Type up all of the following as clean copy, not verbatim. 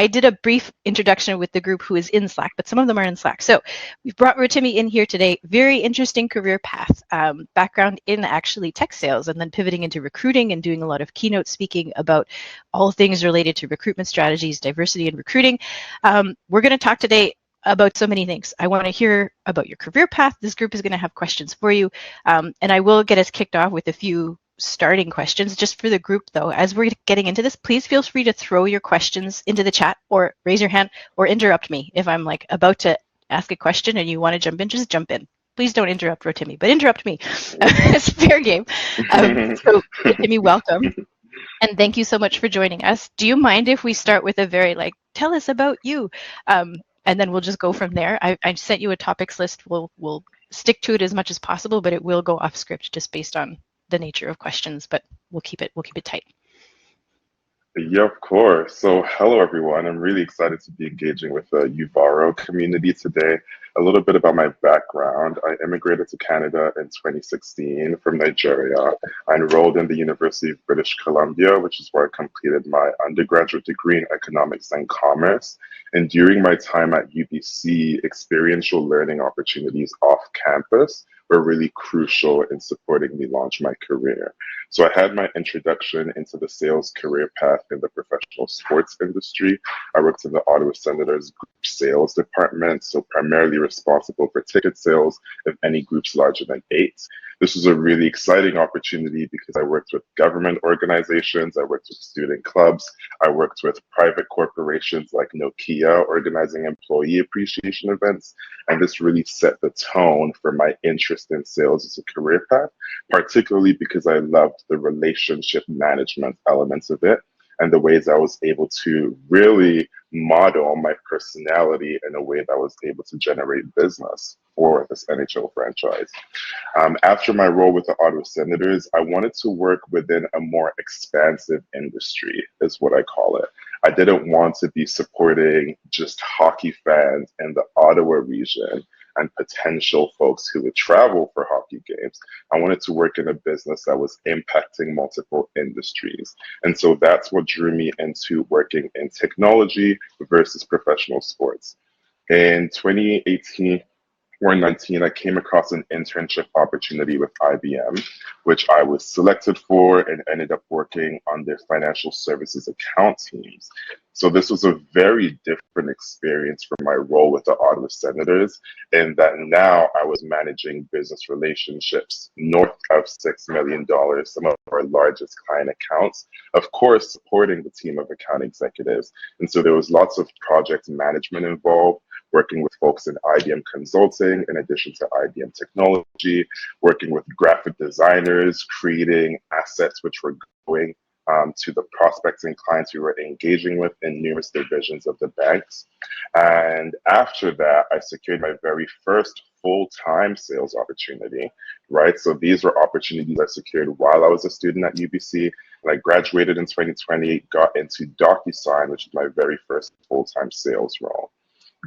I did a brief introduction with the group who is in Slack, but some of them are in Slack. So we've brought Rotimi in here today. Very interesting career path, background in actually tech sales, and then pivoting into recruiting and doing a lot of keynote speaking about all things related to recruitment strategies, diversity in recruiting. We're going to talk today about so many things. I want to hear about your career path. This group is going to have questions for you. And I will get us kicked off with a few starting questions just for the group though. As we're getting into this, please feel free to throw your questions into the chat or raise your hand or interrupt me. If I'm like about to ask a question and you want to jump in, just jump in. Please don't interrupt Rotimi, but interrupt me. It's fair game. So Rotimi, welcome. And thank you so much for joining us. Do you mind if we start with a very tell us about you? And then we'll just go from there. I sent you a topics list. We'll stick to it as much as possible, but it will go off script just based on the nature of questions, but we'll keep it tight. Yeah, of course. So hello, everyone. I'm really excited to be engaging with the Uvaro community today. A little bit about my background. I immigrated to Canada in 2016 from Nigeria. I enrolled in the University of British Columbia, which is where I completed my undergraduate degree in economics and commerce. And during my time at UBC, experiential learning opportunities off campus were really crucial in supporting me launch my career. So I had my introduction into the sales career path in the professional sports industry. I worked in the Ottawa Senators group sales department, so primarily responsible for ticket sales of any groups larger than 8. This was a really exciting opportunity because I worked with government organizations, I worked with student clubs, I worked with private corporations like Nokia organizing employee appreciation events, and this really set the tone for my interest in sales as a career path, particularly because I loved the relationship management elements of it and the ways I was able to really model my personality in a way that was able to generate business for this NHL franchise. After my role with the Ottawa Senators, I wanted to work within a more expansive industry, is what I call it. I didn't want to be supporting just hockey fans in the Ottawa region and potential folks who would travel for hockey games. I wanted to work in a business that was impacting multiple industries. And so that's what drew me into working in technology versus professional sports. In 2018, or 19, I came across an internship opportunity with IBM, which I was selected for and ended up working on their financial services account teams. So this was a very different experience from my role with the Ottawa Senators, in that now I was managing business relationships north of $6 million, some of our largest client accounts, of course, supporting the team of account executives. And so there was lots of project management involved, working with folks in IBM consulting, in addition to IBM technology, working with graphic designers, creating assets which were going to the prospects and clients we were engaging with in numerous divisions of the banks. And after that, I secured my very first full-time sales opportunity, right? So these were opportunities I secured while I was a student at UBC, and I graduated in 2020, got into DocuSign, which is my very first full-time sales role.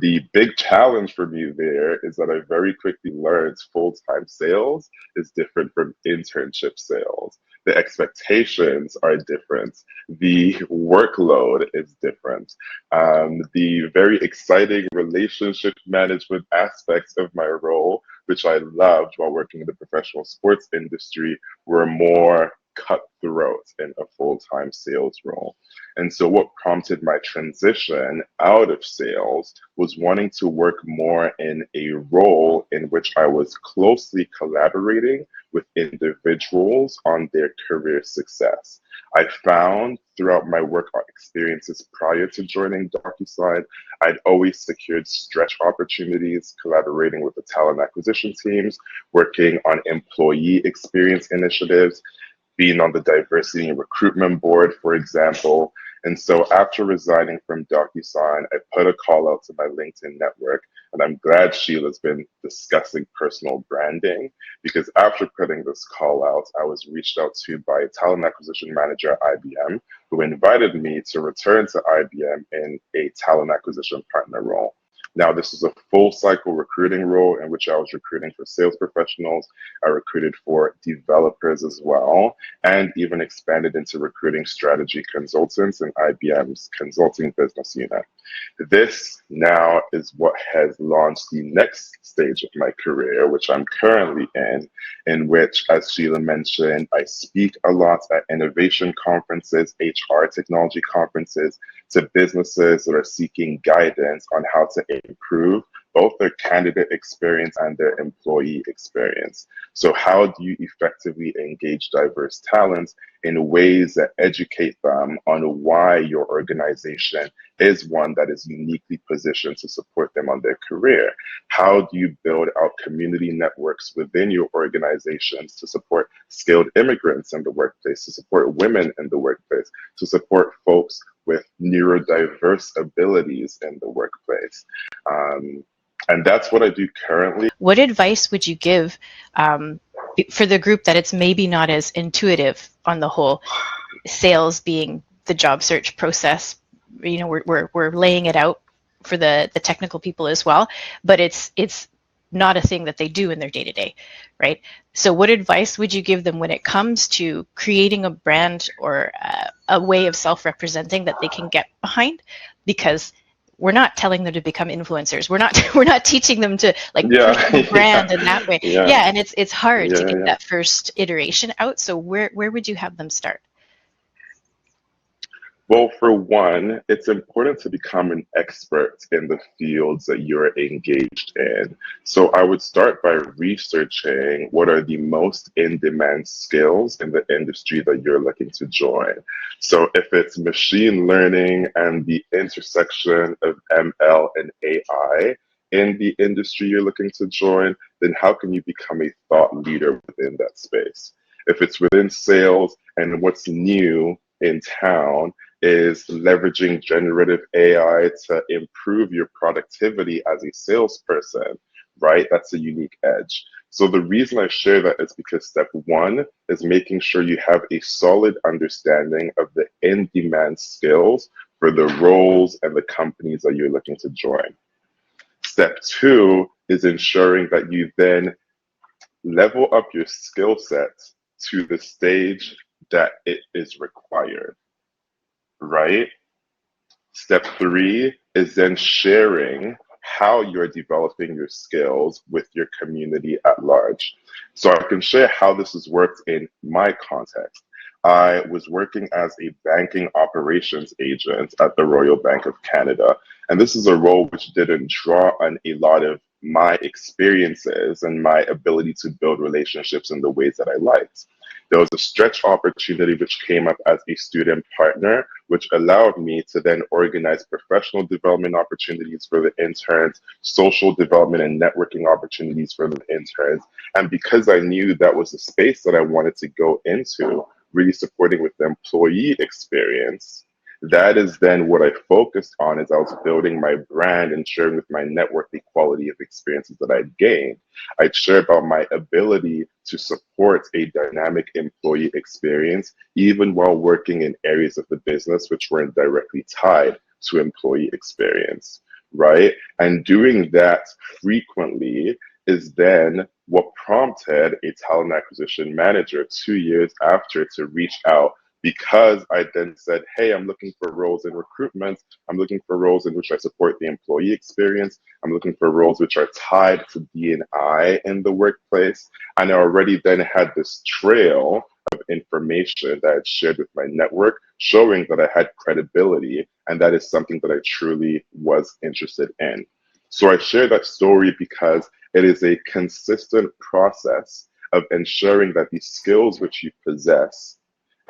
The big challenge for me there is that I very quickly learned full-time sales is different from internship sales. The expectations are different. The workload is different. The very exciting relationship management aspects of my role, which I loved while working in the professional sports industry, were more cutthroat in a full-time sales role. And so what prompted my transition out of sales was wanting to work more in a role in which I was closely collaborating with individuals on their career success. I found throughout my work experiences prior to joining DocuSign, I'd always secured stretch opportunities, collaborating with the talent acquisition teams, working on employee experience initiatives, being on the diversity and recruitment board, for example. And so after resigning from DocuSign, I put a call out to my LinkedIn network, and I'm glad Sheila's been discussing personal branding, because after putting this call out, I was reached out to by a talent acquisition manager at IBM, who invited me to return to IBM in a talent acquisition partner role. Now, this is a full cycle recruiting role in which I was recruiting for sales professionals. I recruited for developers as well, and even expanded into recruiting strategy consultants in IBM's consulting business unit. This now is what has launched the next stage of my career, which I'm currently in which, as Sheila mentioned, I speak a lot at innovation conferences, HR technology conferences, to businesses that are seeking guidance on how to improve both their candidate experience and their employee experience. So how do you effectively engage diverse talents in ways that educate them on why your organization is one that is uniquely positioned to support them on their career? How do you build out community networks within your organizations to support skilled immigrants in the workplace, to support women in the workplace, to support folks with neurodiverse abilities in the workplace? And that's what I do currently. What advice would you give for the group that it's maybe not as intuitive on the whole, sales being the job search process? You know, we're laying it out for the technical people as well, but it's not a thing that they do in their day-to-day, right? So what advice would you give them when it comes to creating a brand or a way of self-representing that they can get behind? Because we're not telling them to become influencers. We're not teaching them to like personal brand in that way. Yeah, and it's hard to get that first iteration out. So where would you have them start? Well, for one, it's important to become an expert in the fields that you're engaged in. So I would start by researching what are the most in-demand skills in the industry that you're looking to join. So if it's machine learning and the intersection of ML and AI in the industry you're looking to join, then how can you become a thought leader within that space? If it's within sales and what's new in town is leveraging generative AI to improve your productivity as a salesperson, right? That's a unique edge. So the reason I share that is because step one is making sure you have a solid understanding of the in-demand skills for the roles and the companies that you're looking to join. Step two is ensuring that you then level up your skill set to the stage that it is required, right? Step three is then sharing how you're developing your skills with your community at large. So I can share how this has worked in my context. I was working as a banking operations agent at the Royal Bank of Canada. And this is a role which didn't draw on a lot of my experiences and my ability to build relationships in the ways that I liked. There was a stretch opportunity which came up as a student partner, which allowed me to then organize professional development opportunities for the interns, social development and networking opportunities for the interns. And because I knew that was the space that I wanted to go into, really supporting with the employee experience, that is then what I focused on as I was building my brand and sharing with my network the quality of experiences that I'd gained. I'd share about my ability to support a dynamic employee experience, even while working in areas of the business which weren't directly tied to employee experience, right? And doing that frequently is then what prompted a talent acquisition manager 2 years after to reach out, because I then said, hey, I'm looking for roles in recruitment. I'm looking for roles in which I support the employee experience. I'm looking for roles which are tied to D&I in the workplace. And I already then had this trail of information that I had shared with my network, showing that I had credibility, and that is something that I truly was interested in. So I share that story because it is a consistent process of ensuring that the skills which you possess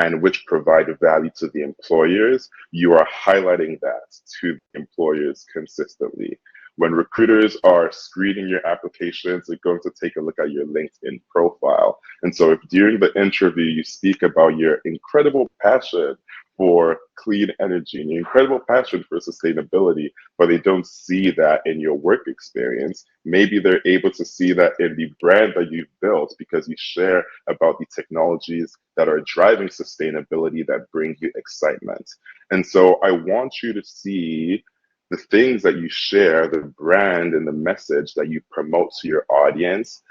and which provide value to the employers, you are highlighting that to the employers consistently. When recruiters are screening your applications, they're going to take a look at your LinkedIn profile. And so if during the interview you speak about your incredible passion for clean energy and your incredible passion for sustainability, but they don't see that in your work experience, maybe they're able to see that in the brand that you've built because you share about the technologies that are driving sustainability that bring you excitement. And so I want you to see the things that you share, the brand and the message that you promote to your audience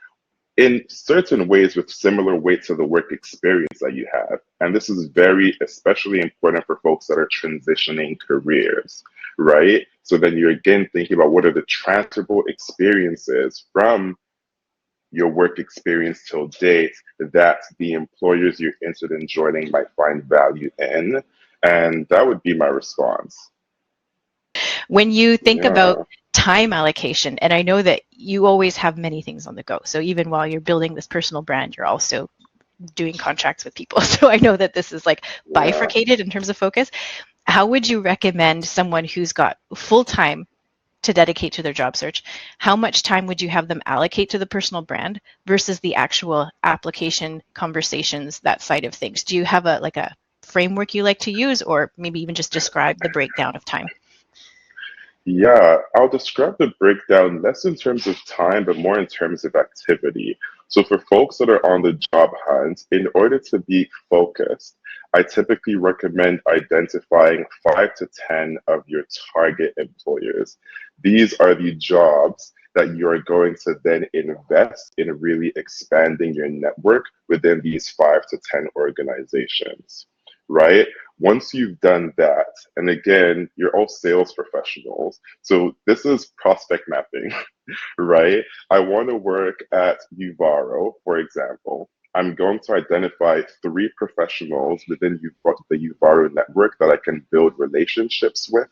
in certain ways with similar weight to the work experience that you have. And this is very, especially important for folks that are transitioning careers, right? So then you're again thinking about what are the transferable experiences from your work experience till date that the employers you're interested in joining might find value in. And that would be my response. When you think about Yeah, time allocation, and I know that you always have many things on the go. So even while you're building this personal brand, you're also doing contracts with people. So I know that this is like yeah. bifurcated in terms of focus. How would you recommend someone who's got full time to dedicate to their job search? How much time would you have them allocate to the personal brand versus the actual application conversations, that side of things? Do you have a framework you like to use, or maybe even just describe the breakdown of time? Yeah, I'll describe the breakdown less in terms of time, but more in terms of activity. So, for folks that are on the job hunt, in order to be focused, I typically recommend identifying 5 to 10 of your target employers. These are the jobs that you're going to then invest in really expanding your network within these 5 to 10 organizations, right? Once you've done that, and again, you're all sales professionals, so this is prospect mapping, right? I want to work at Uvaro, for example. I'm going to identify 3 professionals within the Uvaro network that I can build relationships with,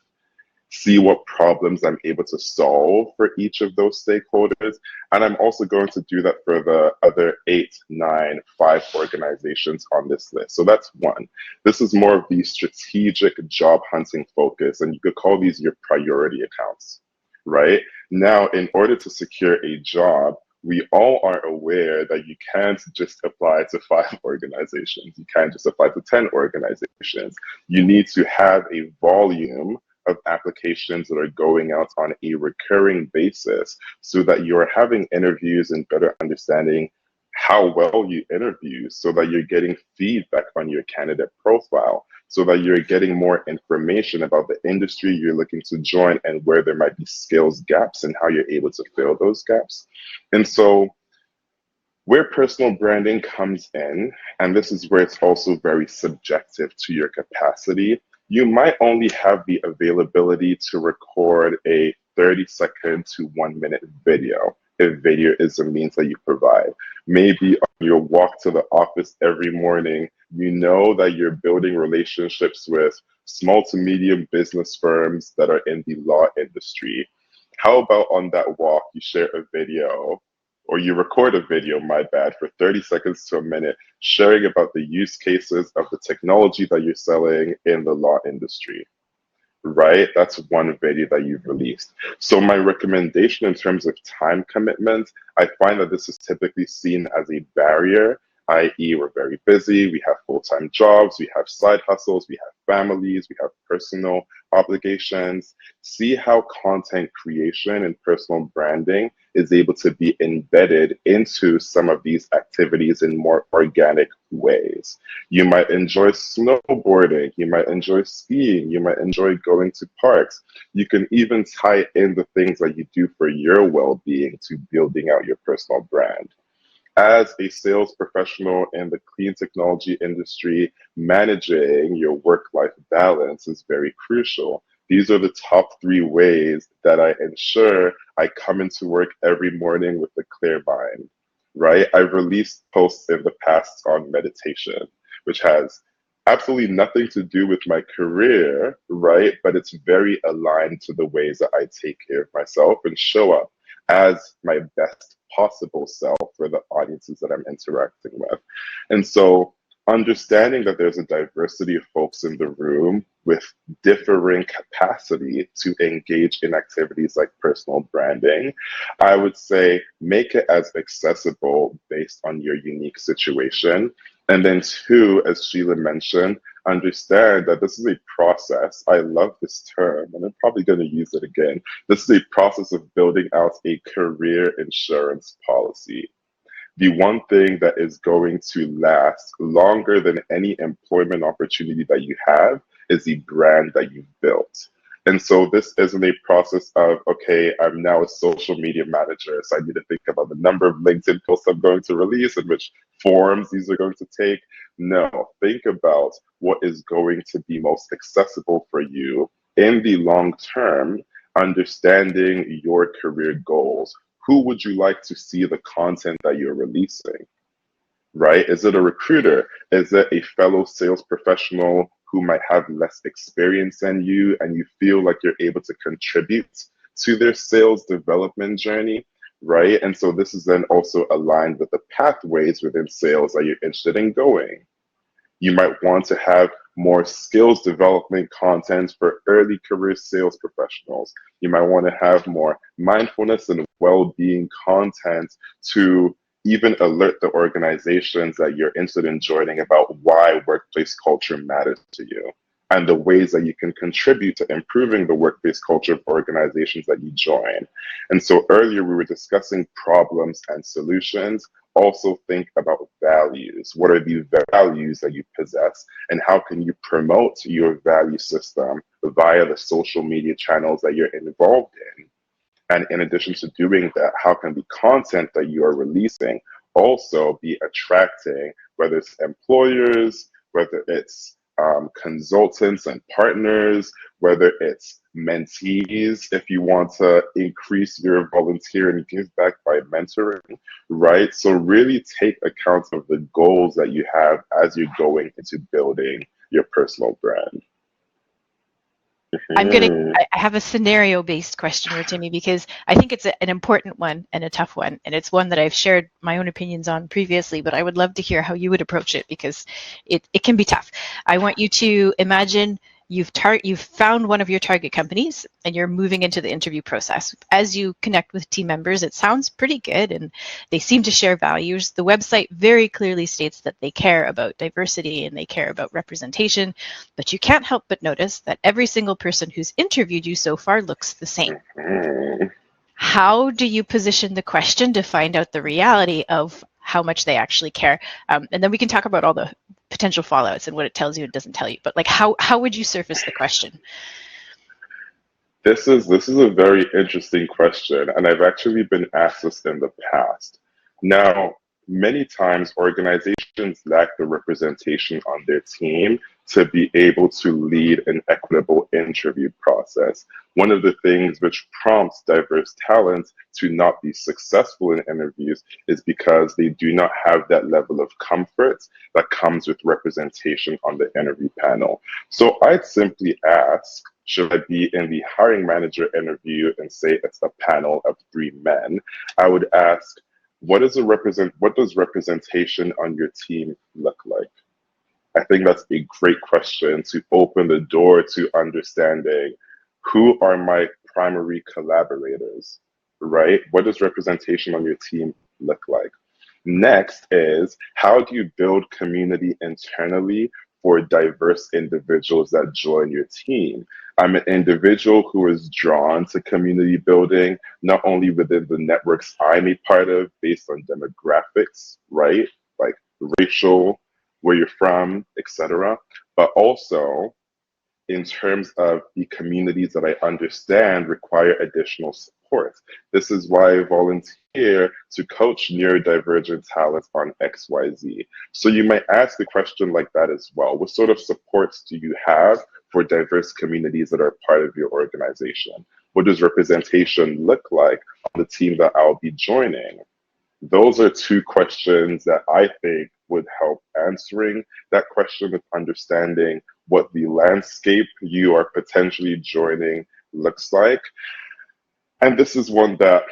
see what problems I'm able to solve for each of those stakeholders. And I'm also going to do that for the other 8, 9, 5 organizations on this list. So that's one. This is more of the strategic job hunting focus, and you could call these your priority accounts, right? Now, in order to secure a job, we all are aware that you can't just apply to 5 organizations. You can't just apply to 10 organizations. You need to have a volume of applications that are going out on a recurring basis so that you're having interviews and better understanding how well you interview, so that you're getting feedback on your candidate profile, so that you're getting more information about the industry you're looking to join and where there might be skills gaps and how you're able to fill those gaps. And so where personal branding comes in, and this is where it's also very subjective to your capacity, you might only have the availability to record a 30-second to 1 minute video if video is a means that you provide. Maybe on your walk to the office every morning, you know that you're building relationships with small to medium business firms that are in the law industry. How about on that walk, you share a video or you record a video, my bad, for 30 seconds to a minute, sharing about the use cases of the technology that you're selling in the law industry, right? That's one video that you've released. So my recommendation in terms of time commitment, I find that this is typically seen as a barrier, i.e. we're very busy, we have full-time jobs, we have side hustles, we have families, we have personal obligations. See how content creation and personal branding is able to be embedded into some of these activities in more organic ways. You might enjoy snowboarding, you might enjoy skiing, you might enjoy going to parks. You can even tie in the things that you do for your well being to building out your personal brand. As a sales professional in the clean technology industry, managing your work life balance is very crucial. These are the top 3 ways that I ensure I come into work every morning with a clear mind, right? I've released posts in the past on meditation, which has absolutely nothing to do with my career, right? But it's very aligned to the ways that I take care of myself and show up as my best possible self for the audiences that I'm interacting with. And so understanding that there's a diversity of folks in the room with differing capacity to engage in activities like personal branding, I would say make it as accessible based on your unique situation. And then 2, as Sheila mentioned, understand that this is a process. I love this term, and I'm probably going to use it again. This is a process of building out a career insurance policy. The one thing that is going to last longer than any employment opportunity that you have is the brand that you've built. And so this isn't a process of, okay, I'm now a social media manager, so I need to think about the number of LinkedIn posts I'm going to release and which forms these are going to take. No, think about what is going to be most accessible for you in the long term, understanding your career goals. Who would you like to see the content that you're releasing? Right? Is it a recruiter? Is it a fellow sales professional who might have less experience than you and you feel like you're able to contribute to their sales development journey? Right? And so this is then also aligned with the pathways within sales that you're interested in going. You might want to have more skills development content for early career sales professionals. You might want to have more mindfulness and well-being content to even alert the organizations that you're interested in joining about why workplace culture matters to you and the ways that you can contribute to improving the workplace culture of organizations that you join. And so earlier we were discussing problems and solutions. Also think about values. What are the values that you possess and how can you promote your value system via the social media channels that you're involved in? And in addition to doing that, how can the content that you are releasing also be attracting, whether it's employers, whether it's consultants and partners, whether it's mentees, if you want to increase your volunteer and give back by mentoring, right? So really take account of the goals that you have as you're going into building your personal brand. I have a scenario-based question, Rotimi, because I think it's an important one and a tough one, and it's one that I've shared my own opinions on previously, but I would love to hear how you would approach it because it can be tough. I want you to imagine you've found one of your target companies and you're moving into the interview process. As you connect with team members, it sounds pretty good and they seem to share values. The website very clearly states that they care about diversity and they care about representation, but you can't help but notice that every single person who's interviewed you so far looks the same. How do you position the question to find out the reality of how much they actually care? And then we can talk about all the potential fallouts and what it tells you and doesn't tell you. But like, how would you surface the question? This is a very interesting question, and I've actually been asked this in the past. Now, many times organizations lack the representation on their team to be able to lead an equitable interview process. One of the things which prompts diverse talent to not be successful in interviews is because they do not have that level of comfort that comes with representation on the interview panel. So I'd simply ask, should I be in the hiring manager interview and say it's a panel of 3 men? I would ask, what does representation on your team look like? I think that's a great question to open the door to understanding who are my primary collaborators, right? What does representation on your team look like? Next is, how do you build community internally for diverse individuals that join your team? I'm an individual who is drawn to community building, not only within the networks I'm a part of based on demographics, right? Like racial, where you're from, etc., but also in terms of the communities that I understand require additional support. This is why I volunteer to coach neurodivergent talent on XYZ. So you might ask a question like that as well. What sort of supports do you have for diverse communities that are part of your organization? What does representation look like on the team that I'll be joining? Those are 2 questions that I think would help answering that question with understanding what the landscape you are potentially joining looks like. And this is one that,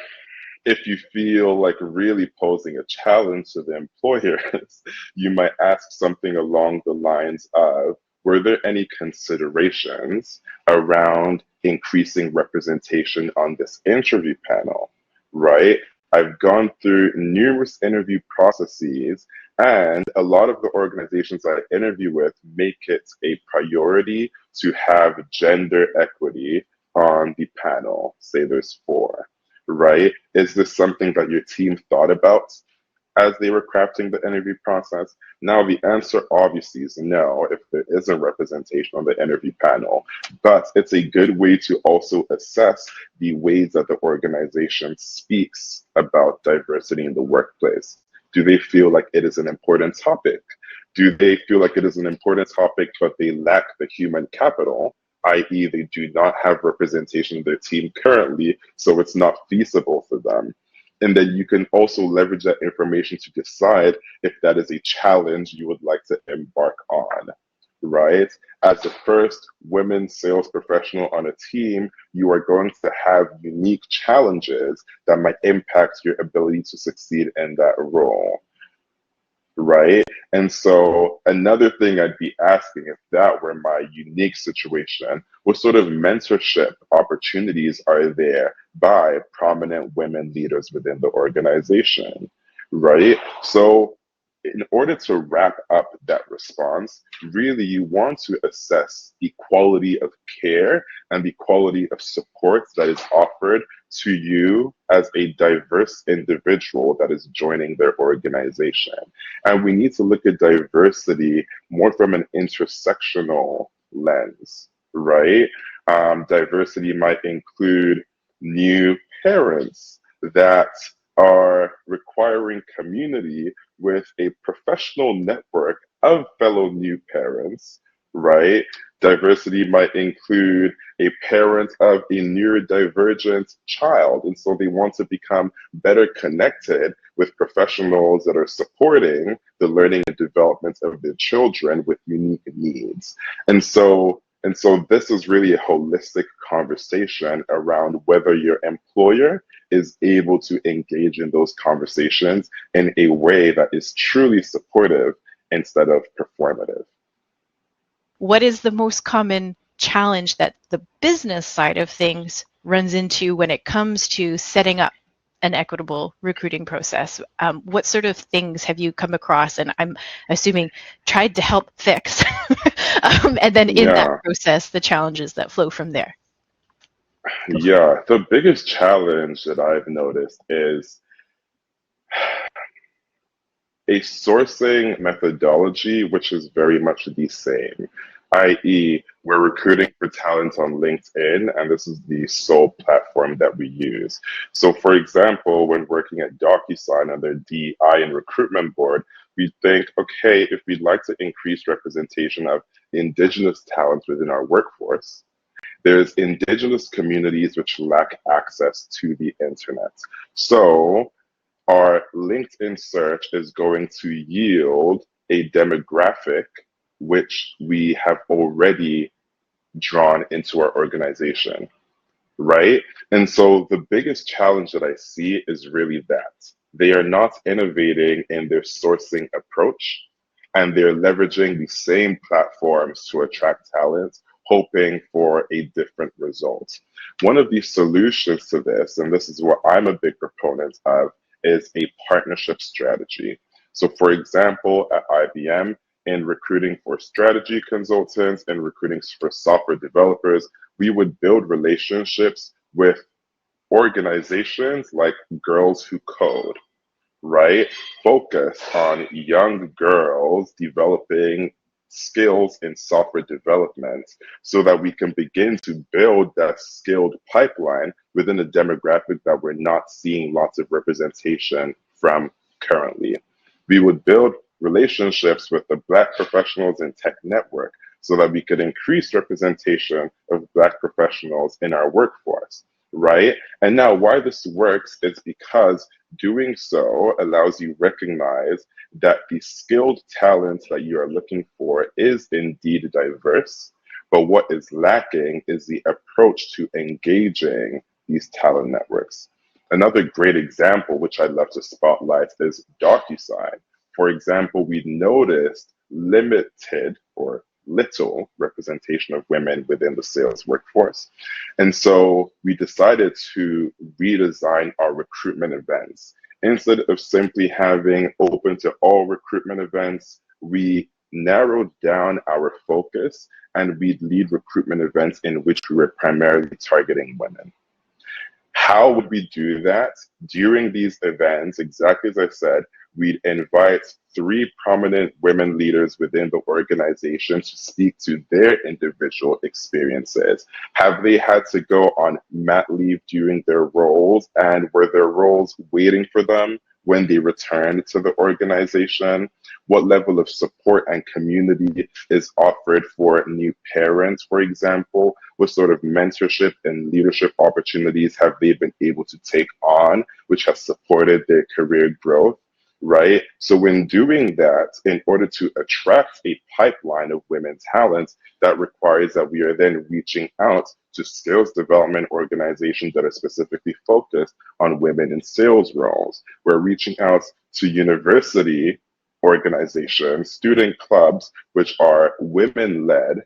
if you feel like really posing a challenge to the employers, you might ask something along the lines of, were there any considerations around increasing representation on this interview panel, right? I've gone through numerous interview processes, and a lot of the organizations I interview with make it a priority to have gender equity on the panel. Say there's 4, right? Is this something that your team thought about? as they were crafting the interview process? Now, the answer obviously is no if there isn't representation on the interview panel, but it's a good way to also assess the ways that the organization speaks about diversity in the workplace. Do they feel like it is an important topic? Do they feel like it is an important topic, but they lack the human capital, i.e., they do not have representation in their team currently, so it's not feasible for them? And then you can also leverage that information to decide if that is a challenge you would like to embark on, right? As the first women sales professional on a team, you are going to have unique challenges that might impact your ability to succeed in that role, right? And so another thing I'd be asking if that were my unique situation, what sort of mentorship opportunities are there by prominent women leaders within the organization, right? So in order to wrap up that response, really you want to assess the quality of care and the quality of support that is offered to you as a diverse individual that is joining their organization. And we need to look at diversity more from an intersectional lens, right? Diversity might include new parents that are requiring community with a professional network of fellow new parents, right? Diversity might include a parent of a neurodivergent child, and so they want to become better connected with professionals that are supporting the learning and development of their children with unique needs. And so this is really a holistic conversation around whether your employer is able to engage in those conversations in a way that is truly supportive instead of performative. What is the most common challenge that the business side of things runs into when it comes to setting up an equitable recruiting process? What sort of things have you come across, and I'm assuming tried to help fix, and then in that Yeah, process, the challenges that flow from there? yeah. The biggest challenge that I've noticed is a sourcing methodology which is very much the same, i.e., we're recruiting for talent on LinkedIn, and this is the sole platform that we use. So, for example, when working at DocuSign on their DI and recruitment board, we think, okay, if we'd like to increase representation of Indigenous talent within our workforce, there's Indigenous communities which lack access to the internet. So, our LinkedIn search is going to yield a demographic which we have already drawn into our organization, right? And so the biggest challenge that I see is really that they are not innovating in their sourcing approach, and they're leveraging the same platforms to attract talent, hoping for a different result. One of the solutions to this, and this is what I'm a big proponent of, is a partnership strategy. So, for example, at IBM, in recruiting for strategy consultants and recruiting for software developers, we would build relationships with organizations like Girls Who Code, right? Focus on young girls developing skills in software development so that we can begin to build that skilled pipeline within a demographic that we're not seeing lots of representation from currently. We would build relationships with the Black professionals in tech network so that we could increase representation of Black professionals in our workforce, right? And now why this works is because doing so allows you recognize that the skilled talent that you are looking for is indeed diverse, but what is lacking is the approach to engaging these talent networks. Another great example, which I'd love to spotlight, is DocuSign. For example, we noticed limited or little representation of women within the sales workforce. And so we decided to redesign our recruitment events. Instead of simply having open to all recruitment events, we narrowed down our focus and we lead recruitment events in which we were primarily targeting women. How would we do that? During these events, exactly as I said, we'd invite 3 prominent women leaders within the organization to speak to their individual experiences. Have they had to go on mat leave during their roles, and were their roles waiting for them when they returned to the organization? What level of support and community is offered for new parents, for example? What sort of mentorship and leadership opportunities have they been able to take on, which has supported their career growth? Right? So, when doing that, in order to attract a pipeline of women talent, that requires that we are then reaching out to skills development organizations that are specifically focused on women in sales roles. We're reaching out to university organizations, student clubs, which are women led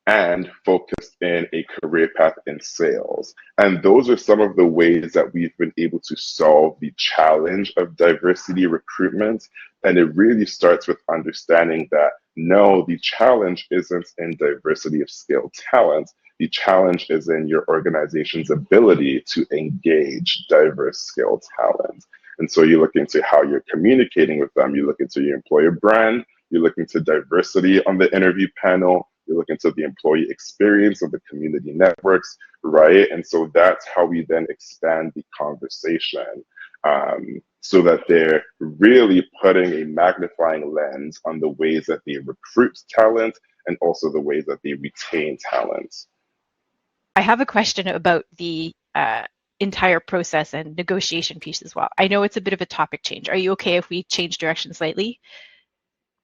and focused in a career path in sales. And those are some of the ways that we've been able to solve the challenge of diversity recruitment. And it really starts with understanding that no, the challenge isn't in diversity of skilled talent. The challenge is in your organization's ability to engage diverse skilled talent. And so you look into how you're communicating with them, you look into your employer brand, you look into diversity on the interview panel, you look into the employee experience of the community networks, right? And so that's how we then expand the conversation, so that they're really putting a magnifying lens on the ways that they recruit talent and also the ways that they retain talent. I have a question about the entire process and negotiation piece as well. I know it's a bit of a topic change. Are you okay if we change direction slightly?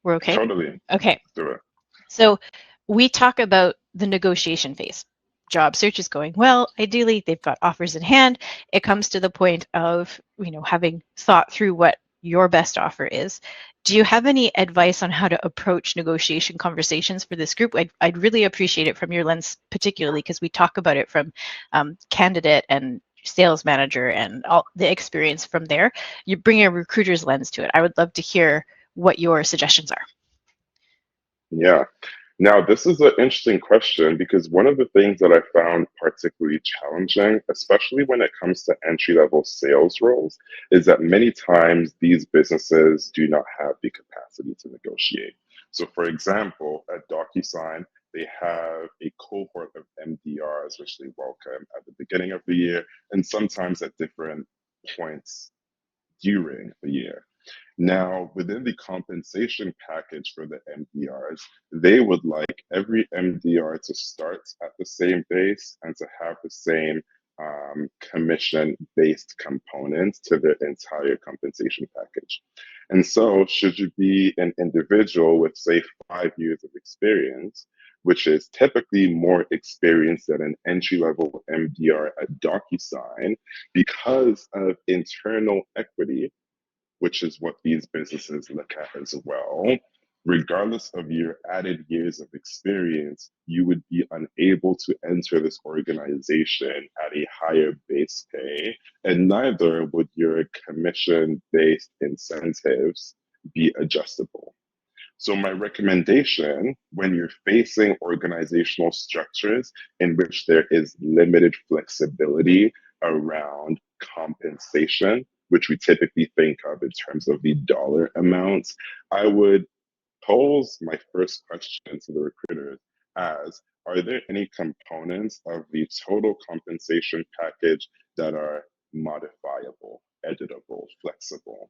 We're okay? Totally. Okay. Let's do it. So we talk about the negotiation phase. Job search is going well. Ideally, they've got offers in hand. It comes to the point of, having thought through what your best offer is. Do you have any advice on how to approach negotiation conversations for this group? I'd really appreciate it from your lens, particularly because we talk about it from candidate and sales manager and all the experience from there. You bring a recruiter's lens to it. I would love to hear what your suggestions are. Yeah. Now, this is an interesting question because one of the things that I found particularly challenging, especially when it comes to entry-level sales roles, is that many times these businesses do not have the capacity to negotiate. So, for example, at DocuSign, they have a cohort of MDRs, which they welcome at the beginning of the year and sometimes at different points during the year. Now, within the compensation package for the MDRs, they would like every MDR to start at the same base and to have the same commission-based components to their entire compensation package. And so, should you be an individual with, say, 5 years of experience, which is typically more experience than an entry-level MDR at DocuSign, because of internal equity, which is what these businesses look at as well. Regardless of your added years of experience, you would be unable to enter this organization at a higher base pay, and neither would your commission based incentives be adjustable. So, my recommendation when you're facing organizational structures in which there is limited flexibility around compensation, which we typically think of in terms of the dollar amounts, I would pose my first question to the recruiters as, are there any components of the total compensation package that are modifiable, editable, flexible?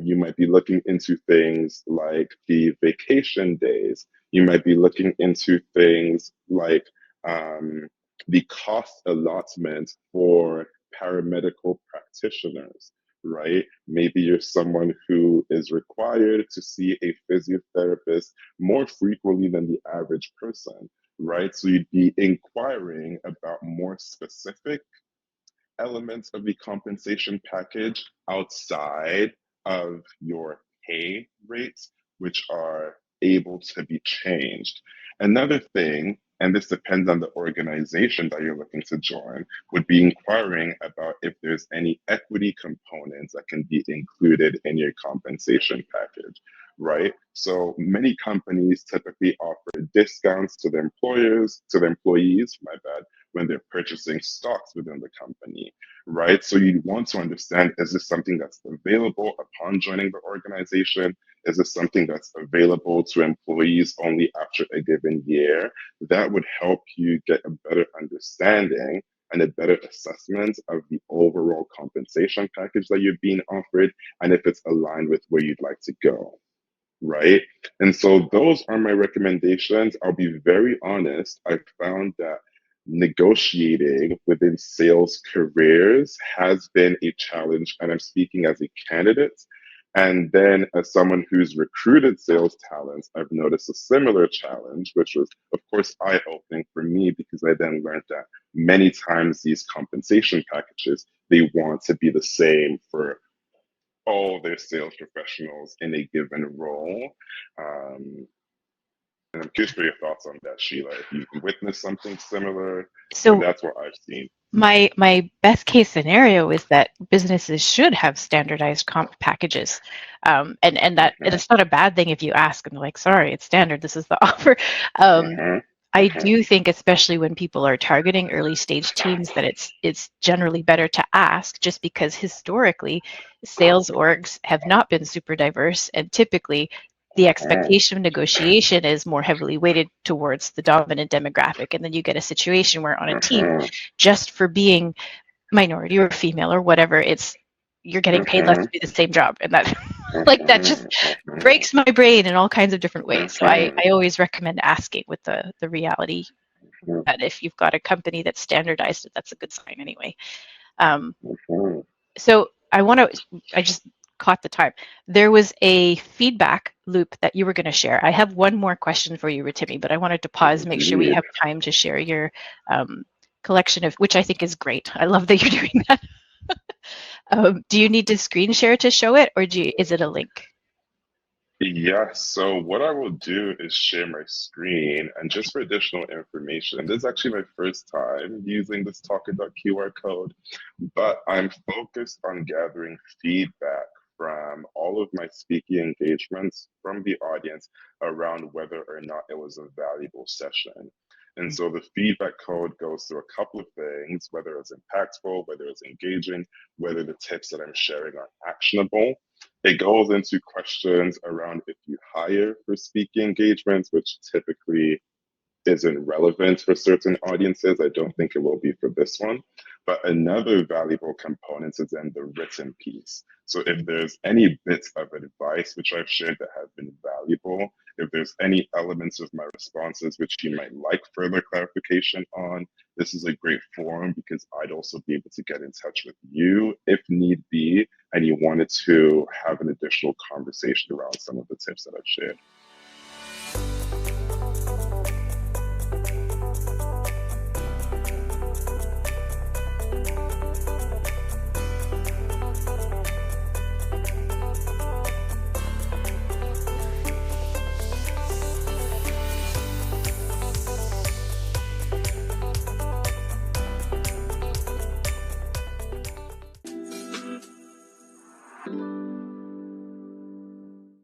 You might be looking into things like the vacation days. You might be looking into things like the cost allotment for paramedical practitioners, right? Maybe you're someone who is required to see a physiotherapist more frequently than the average person, right? So you'd be inquiring about more specific elements of the compensation package outside of your pay rates, which are able to be changed. Another thing, and this depends on the organization that you're looking to join, would be inquiring about if there's any equity components that can be included in your compensation package, right? So many companies typically offer discounts to their employees, my bad, when they're purchasing stocks within the company, right? So you want to understand, is this something that's available upon joining the organization? Is this something that's available to employees only after a given year? That would help you get a better understanding and a better assessment of the overall compensation package that you're being offered and if it's aligned with where you'd like to go, right? And so those are my recommendations. I'll be very honest. I found that negotiating within sales careers has been a challenge, and I'm speaking as a candidate. And then as someone who's recruited sales talents, I've noticed a similar challenge, which was, of course, eye-opening for me because I then learned that many times these compensation packages, they want to be the same for all their sales professionals in a given role. Um, and I'm curious for your thoughts on that, Sheila. If you've witnessed something similar, but So that's what I've seen. my best case scenario is that businesses should have standardized comp packages, and Hmm. it's not a bad thing if you ask and they're like, sorry, it's standard. This is the offer. Um, Hmm. I Hmm. do think, especially when people are targeting early stage teams, that it's generally better to ask, just because historically sales orgs have not been super diverse, and typically the expectation of negotiation is more heavily weighted towards the dominant demographic, and then you get a situation where on a team, Hmm. just for being minority or female or whatever, it's you're getting paid less Hmm. to do the same job, and that like that just Hmm. breaks my brain in all kinds of different ways. So Hmm. I always recommend asking with the reality that if you've got a company that's standardized, that's a good sign anyway. Um, Hmm. so I just caught the time. There was a feedback loop that you were going to share. I have one more question for you, Rotimi, but I wanted to pause, make sure we Indeed. have time to share your collection of, which I think is great. I love that you're doing that. Do you need to screen share to show it, or is it a link? Yes, so what I will do is share my screen, and just for additional information, this is actually my first time using this QR code, but I'm focused on gathering feedback from all of my speaking engagements from the audience around whether or not it was a valuable session. And so the feedback code goes through a couple of things, whether it's impactful, whether it's engaging, whether the tips that I'm sharing are actionable. It goes into questions around if you hire for speaking engagements, which typically isn't relevant for certain audiences. I don't think it will be for this one. But another valuable component is in the written piece. So if there's any bits of advice which I've shared that have been valuable, if there's any elements of my responses which you might like further clarification on, this is a great forum because I'd also be able to get in touch with you if need be, and you wanted to have an additional conversation around some of the tips that I've shared.